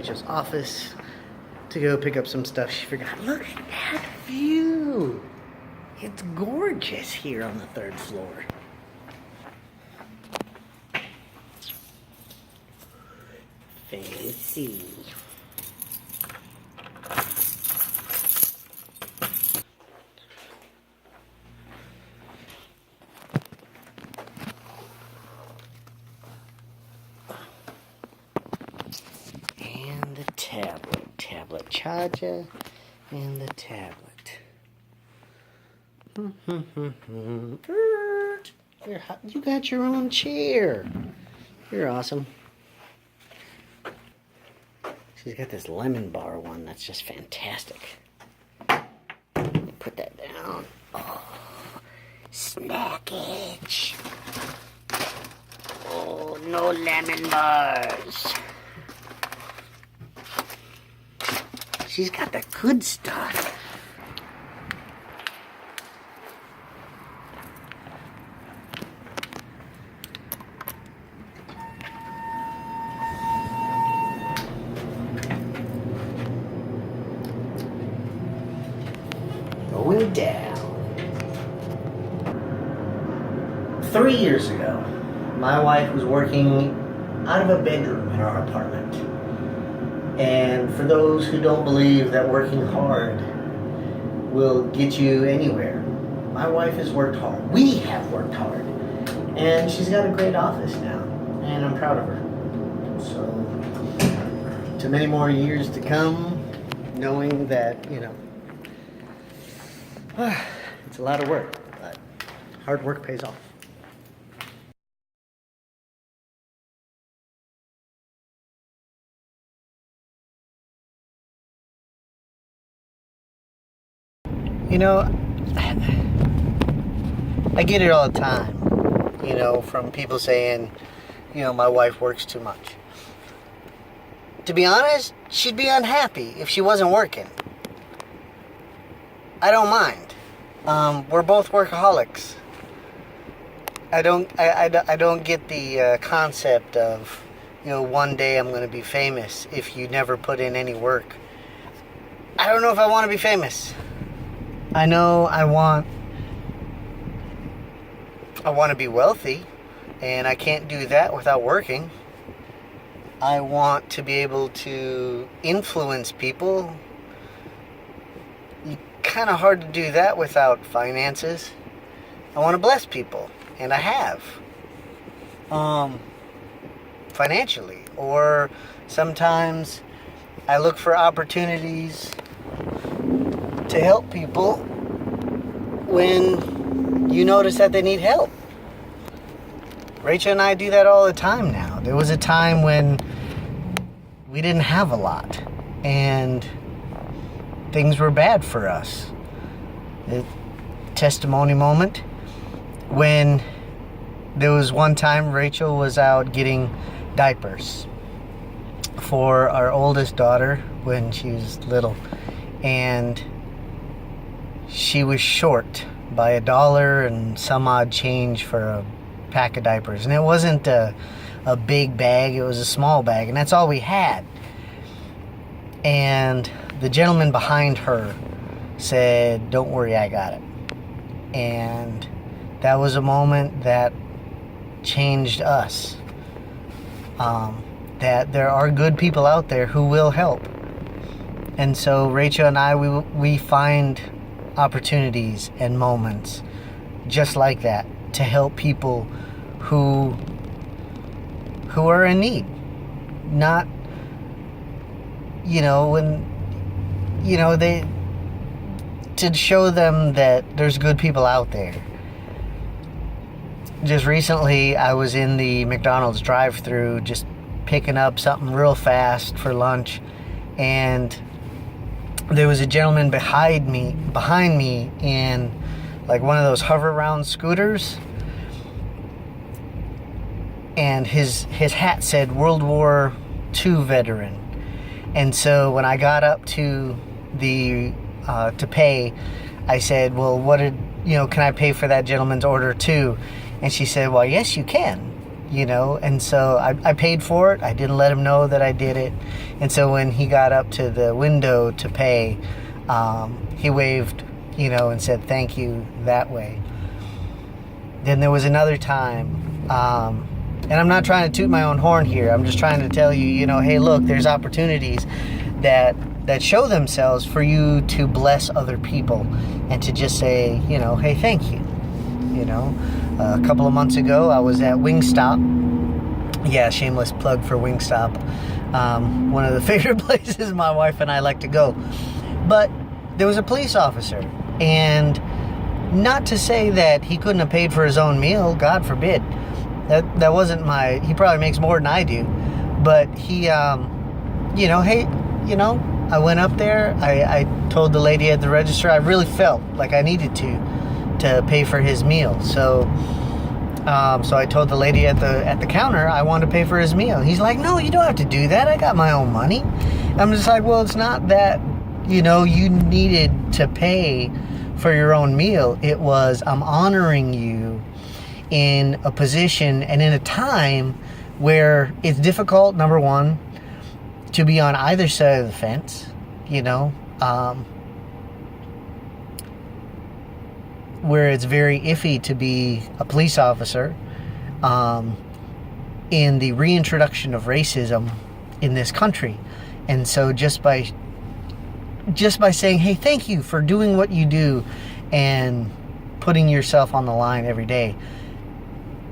Rachel's office to go pick up some stuff she forgot. Look at that view. It's gorgeous here on the 3rd floor. Fancy. And the tablet charger, and the tablet. You got your own chair. You're awesome. She's got this lemon bar one that's just fantastic. Put that down. Oh, snackage. Oh, no lemon bars. She's got the good stuff. Going down. 3 years ago, my wife was working out of a bedroom in our apartment. And for those who don't believe that working hard will get you anywhere, my wife has worked hard. We have worked hard. And she's got a great office now. And I'm proud of her. So, to many more years to come, knowing that, you know, it's a lot of work, but hard work pays off. You know, I get it all the time, you know, from people saying, you know, my wife works too much. To be honest, she'd be unhappy if she wasn't working. I don't mind. We're both workaholics. I don't get the concept of, you know, one day I'm going to be famous if you never put in any work. I don't know if I want to be famous. I know I want to be wealthy, and I can't do that without working. I want to be able to influence people. Kind of hard to do that without finances. I want to bless people, and I have. Financially, or sometimes I look for opportunities to help people when you notice that they need help. Rachel and I do that all the time now. There was a time when we didn't have a lot, and things were bad for us. A testimony moment when there was one time Rachel was out getting diapers for our oldest daughter when she was little, and she was short by $1 and some odd change for a pack of diapers. And it wasn't a big bag, it was a small bag, and that's all we had. And the gentleman behind her said, "Don't worry, I got it." And that was a moment that changed us. That there are good people out there who will help. And so Rachel and I, we find opportunities and moments just like that to help people who are in need. Not, you know, when, you know, to show them that there's good people out there. Just recently, I was in the McDonald's drive-thru just picking up something real fast for lunch, and there was a gentleman behind me in like one of those hover around scooters, and his hat said World War II veteran. And so when I got up to the to pay, I said, "Well, can I pay for that gentleman's order too?" And she said, "Well, yes, you can." you know, and so I paid for it. I didn't let him know that I did it. And so when he got up to the window to pay, he waved, you know, and said thank you that way. Then there was another time, and I'm not trying to toot my own horn here. I'm just trying to tell you, you know, hey, look, there's opportunities that show themselves for you to bless other people and to just say, you know, hey, thank you. You know, a couple of months ago, I was at Wingstop. Yeah, shameless plug for Wingstop. One of the favorite places my wife and I like to go. But there was a police officer, and not to say that he couldn't have paid for his own meal, God forbid. That wasn't my, he probably makes more than I do. But he, you know, hey, you know, I went up there, I told the lady at the register, I really felt like I needed to pay for his meal. So I told the lady at the counter I wanted to pay for his meal. He's like, no, you don't have to do that. I got my own money. I'm just like, well, it's not that, you know, you needed to pay for your own meal. It was, I'm honoring you in a position and in a time where it's difficult, number one, to be on either side of the fence, you know, where it's very iffy to be a police officer, in the reintroduction of racism in this country. And so just by saying, hey, thank you for doing what you do and putting yourself on the line every day,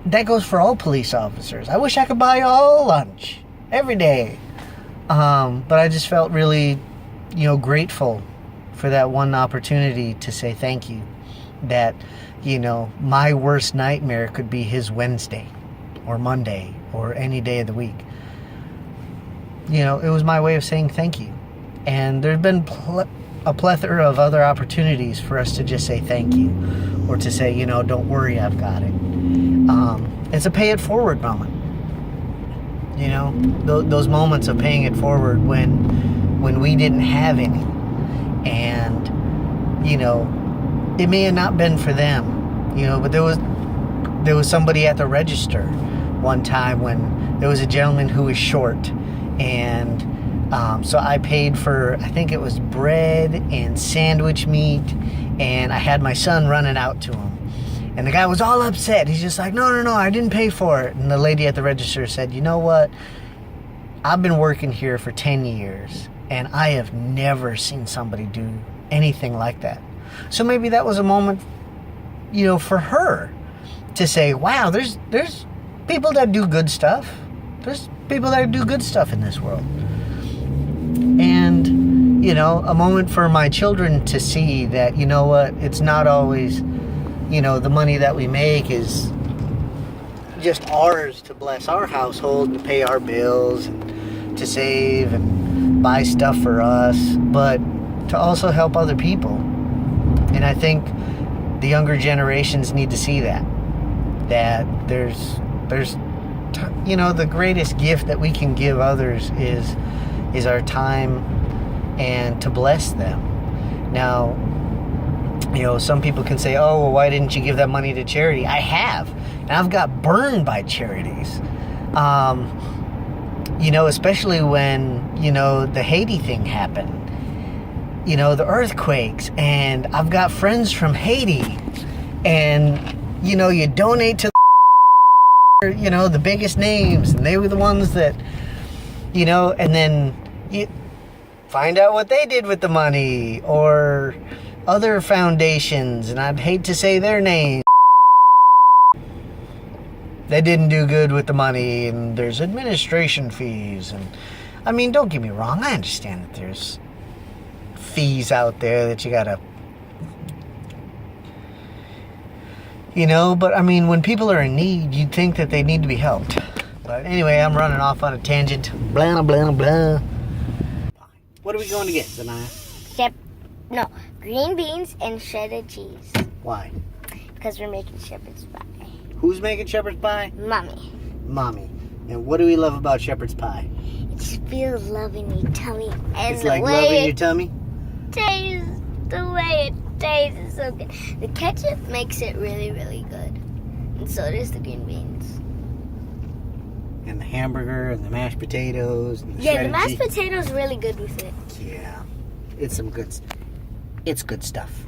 that goes for all police officers. I wish I could buy you all lunch every day. But I just felt really, you know, grateful for that one opportunity to say thank you. That, you know, my worst nightmare could be his Wednesday or Monday or any day of the week. You know, it was my way of saying thank you. And there's been a plethora of other opportunities for us to just say thank you, or to say, you know, don't worry, I've got it. It's a pay it forward moment. You know, those moments of paying it forward when we didn't have any. And, you know, it may have not been for them, you know, but there was somebody at the register one time when there was a gentleman who was short, and so I paid for, I think it was bread and sandwich meat, and I had my son running out to him. And the guy was all upset. He's just like, no, I didn't pay for it. And the lady at the register said, you know what? I've been working here for 10 years, and I have never seen somebody do anything like that. So maybe that was a moment, you know, for her to say, wow, there's people that do good stuff. There's people that do good stuff in this world. And, you know, a moment for my children to see that, you know what, it's not always, you know, the money that we make is just ours to bless our household, to pay our bills, and to save and buy stuff for us, but to also help other people. And I think the younger generations need to see that there's, you know, the greatest gift that we can give others is our time and to bless them. Now, you know, some people can say, oh, well, why didn't you give that money to charity? I have, and I've got burned by charities. You know, especially when, you know, the Haiti thing happened. You know, the earthquakes, and I've got friends from Haiti, and, you know, you donate to, you know, the biggest names, and they were the ones that, you know, and then you find out what they did with the money, or other foundations, and I'd hate to say their names. They didn't do good with the money, and there's administration fees, and, I mean, don't get me wrong, I understand that there's fees out there that you gotta, you know, but I mean, when people are in need, you'd think that they need to be helped. But anyway, I'm running off on a tangent. Blah, blah, blah. What are we going to get, Zanaya? Green beans and shredded cheese. Why? Because we're making shepherd's pie. Who's making shepherd's pie? Mommy. Mommy. And what do we love about shepherd's pie? It just feels love in your tummy. And it's like love in your tummy? The way it tastes is so good. The ketchup makes it really, really good. And so does the green beans. And the hamburger and the mashed potatoes. And the Yeah, the shredded mashed cheese. potatoes really good with it. Yeah, it's some good. It's good stuff.